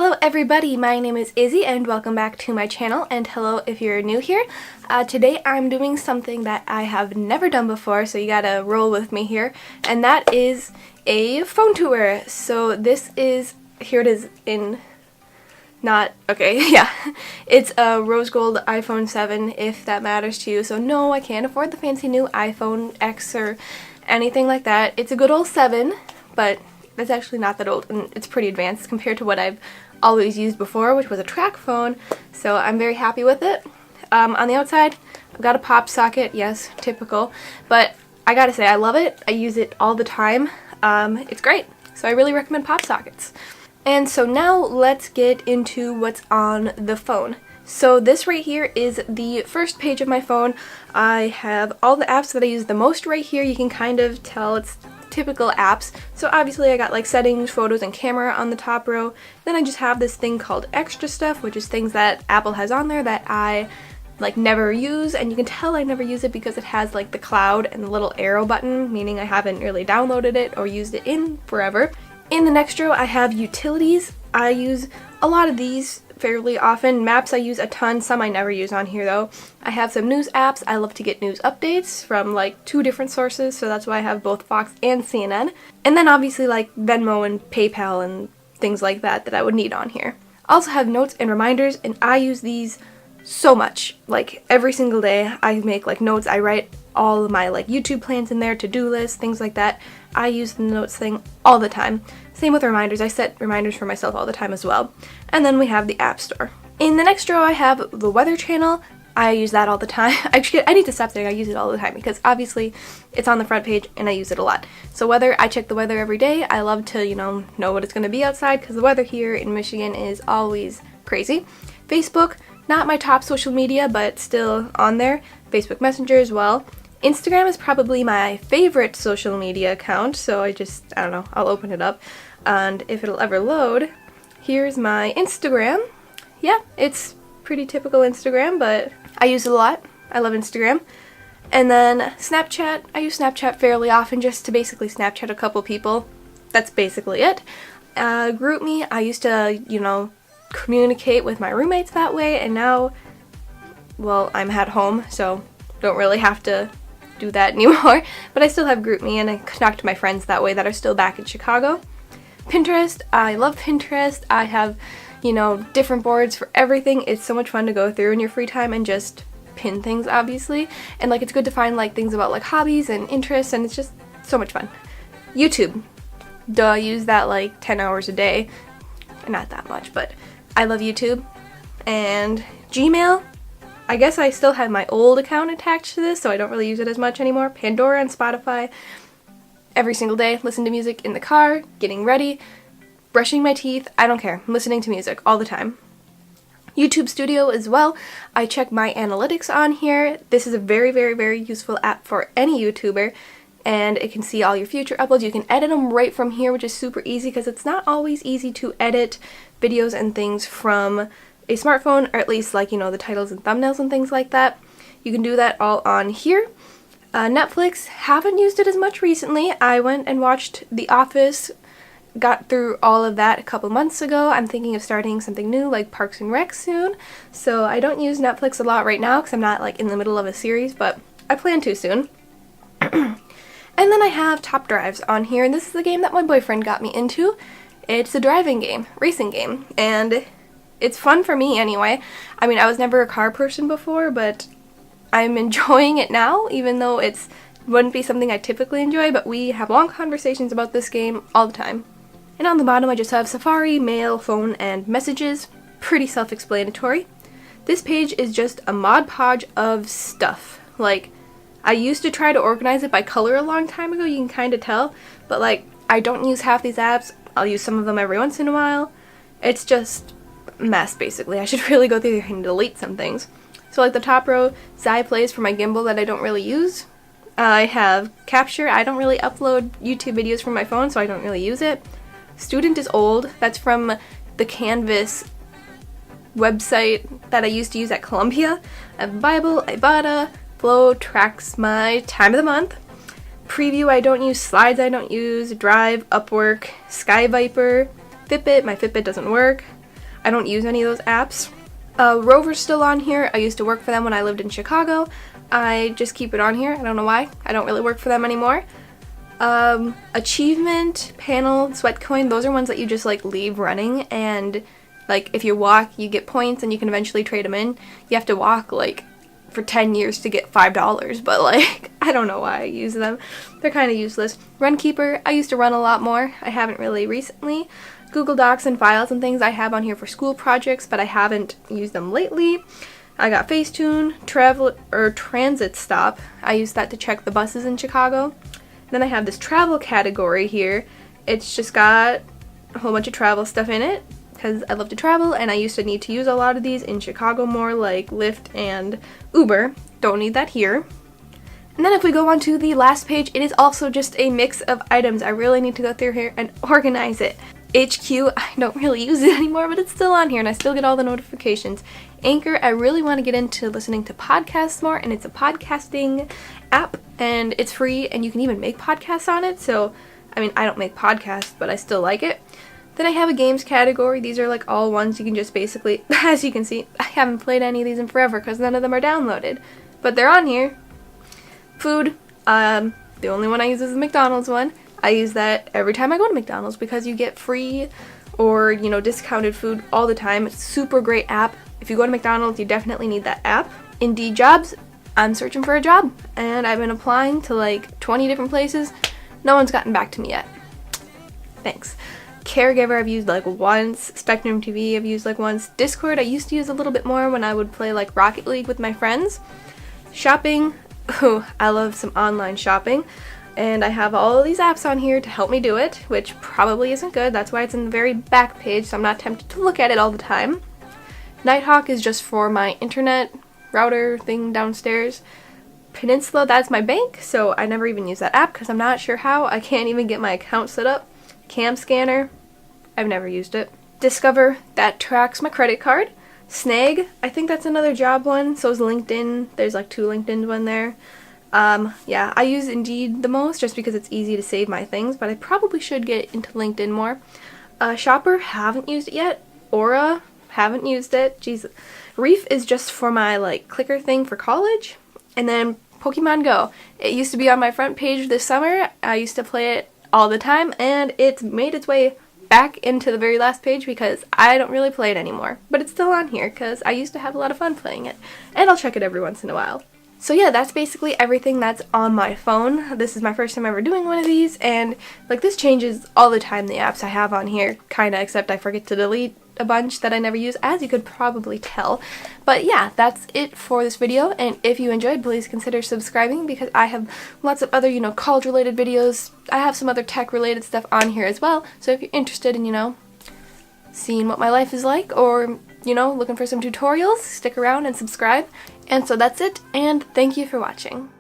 Hello everybody, my name is Izzy and welcome back to my channel, and hello if you're new here. Today I'm doing something that I have never done before, so you gotta roll with me here, and that is a phone tour. So this is, here it is in, not, okay, yeah. It's a rose gold iPhone 7 if that matters to you, so no, I can't afford the fancy new iPhone X or anything like that. It's a good old 7, but it's actually not that old, and it's pretty advanced compared to what I've always used before, which was a track phone, so I'm very happy with it. On the outside, I've got a pop socket, yes, typical, but I gotta say, I love it. I use it all the time. It's great, so I really recommend pop sockets. And so now let's get into what's on the phone. So this right here is the first page of my phone. I have all the apps that I use the most right here. You can kind of tell it's typical apps. So obviously I got like settings, photos, and camera on the top row. Then I just have this thing called extra stuff, which is things that Apple has on there that I like never use, and you can tell I never use it because it has like the cloud and the little arrow button, meaning I haven't really downloaded it or used it in forever. In the next row I have utilities. I use a lot of these fairly often. Maps I use a ton, some I never use on here though. I have some news apps. I love to get news updates from like 2 different sources, so that's why I have both Fox and CNN. And then obviously like Venmo and PayPal and things like that I would need on here. I also have notes and reminders, and I use these so much. Like every single day I make like notes. I write all of my like YouTube plans in there, to-do lists, things like that. I use the notes thing all the time. Same with reminders. I set reminders for myself all the time as well. And then we have the App Store. In the next row I have the Weather channel. I use that all the time. Actually, I need to stop saying I use it all the time because obviously it's on the front page and I use it a lot. So weather, I check the weather every day. I love to, know what it's going to be outside because the weather here in Michigan is always crazy. Facebook, not my top social media, but still on there. Facebook Messenger as well. Instagram is probably my favorite social media account, so I don't know, I'll open it up, and if it'll ever load, here's my Instagram. Yeah, it's pretty typical Instagram, but I use it a lot. I love Instagram. And then Snapchat, I use Snapchat fairly often just to basically Snapchat a couple people. That's basically it. GroupMe, I used to, communicate with my roommates that way, and now, well, I'm at home, so don't really have to do that anymore, but I still have GroupMe and I connect to my friends that way that are still back in Chicago. Pinterest, I love Pinterest. I have, different boards for everything. It's so much fun to go through in your free time and just pin things, obviously, and like it's good to find like things about like hobbies and interests, and it's just so much fun. YouTube, I use that like 10 hours a day, not that much, but I love YouTube. And Gmail, I guess I still have my old account attached to this, so I don't really use it as much anymore. Pandora and Spotify. Every single day, listen to music in the car, getting ready, brushing my teeth, I don't care. I'm listening to music all the time. YouTube Studio as well. I check my analytics on here. This is a very, very, very useful app for any YouTuber, and it can see all your future uploads. You can edit them right from here, which is super easy because it's not always easy to edit videos and things from a smartphone, or at least like, the titles and thumbnails and things like that. You can do that all on here. Netflix, haven't used it as much recently. I went and watched The Office, got through all of that a couple months ago. I'm thinking of starting something new like Parks and Rec soon, so I don't use Netflix a lot right now because I'm not like in the middle of a series, but I plan to soon. And then I have Top Drives on here, and this is the game that my boyfriend got me into. It's a driving game, racing game, and it's fun for me anyway. I mean, I was never a car person before, but I'm enjoying it now, even though it wouldn't be something I typically enjoy, but we have long conversations about this game all the time. And on the bottom I just have Safari, Mail, Phone, and Messages. Pretty self-explanatory. This page is just a Mod Podge of stuff. Like, I used to try to organize it by color a long time ago, you can kind of tell, but like, I don't use half these apps. I'll use some of them every once in a while. It's just mess, basically. I should really go through here and delete some things. So like the top row, Plays for my gimbal that I don't really use. I have Capture. I don't really upload YouTube videos from my phone, so I don't really use it. Student is old. That's from the Canvas website that I used to use at Columbia. I have Bible, Ibotta, Flow tracks my time of the month. Preview I don't use, Slides I don't use, Drive, Upwork, Sky Viper, Fitbit, my Fitbit doesn't work. I don't use any of those apps. Rover's still on here. I used to work for them when I lived in Chicago. I just keep it on here. I don't know why. I don't really work for them anymore. Achievement, Panel, Sweatcoin, those are ones that you just like leave running, and like if you walk you get points and you can eventually trade them in. You have to walk like for 10 years to get $5, but like I don't know why I use them. They're kind of useless. Runkeeper, I used to run a lot more. I haven't really recently. Google Docs and files and things I have on here for school projects, but I haven't used them lately. I got Facetune, Transit Stop. I use that to check the buses in Chicago. Then I have this travel category here. It's just got a whole bunch of travel stuff in it because I love to travel, and I used to need to use a lot of these in Chicago more, like Lyft and Uber. Don't need that here. And then if we go on to the last page, it is also just a mix of items. I really need to go through here and organize it. HQ, I don't really use it anymore, but it's still on here and I still get all the notifications. Anchor, I really want to get into listening to podcasts more, and it's a podcasting app and it's free and you can even make podcasts on it. So, I mean, I don't make podcasts, but I still like it. Then I have a games category. These are like all ones you can just basically, as you can see, I haven't played any of these in forever because none of them are downloaded, but they're on here. Food, the only one I use is the McDonald's one. I use that every time I go to McDonald's because you get free or, you know, discounted food all the time. It's a super great app. If you go to McDonald's, you definitely need that app. Indeed jobs, I'm searching for a job and I've been applying to like 20 different places. No one's gotten back to me yet. Thanks. Caregiver I've used like once. Spectrum TV I've used like once. Discord I used to use a little bit more when I would play like Rocket League with my friends. Shopping, oh, I love some online shopping. And I have all of these apps on here to help me do it, which probably isn't good. That's why it's in the very back page, so I'm not tempted to look at it all the time. Nighthawk is just for my internet router thing downstairs. Peninsula, that's my bank, so I never even use that app because I'm not sure how. I can't even get my account set up. Cam Scanner, I've never used it. Discover, that tracks my credit card. Snag, I think that's another job one. So is LinkedIn. There's like 2 LinkedIn one there. Yeah, I use Indeed the most just because it's easy to save my things, but I probably should get into LinkedIn more. Shopper, haven't used it yet. Aura, haven't used it. Jesus. Reef is just for my like clicker thing for college. And then Pokemon Go. It used to be on my front page this summer. I used to play it all the time, and it's made its way back into the very last page because I don't really play it anymore. But it's still on here because I used to have a lot of fun playing it. And I'll check it every once in a while. So yeah, that's basically everything that's on my phone. This is my first time ever doing one of these, and like this changes all the time, the apps I have on here, kinda, except I forget to delete a bunch that I never use, as you could probably tell. But yeah, that's it for this video, and if you enjoyed, please consider subscribing because I have lots of other, you know, college related videos. I have some other tech related stuff on here as well, so if you're interested in, you know, seeing what my life is like, or, you know, looking for some tutorials, stick around and subscribe. And so that's it, and thank you for watching.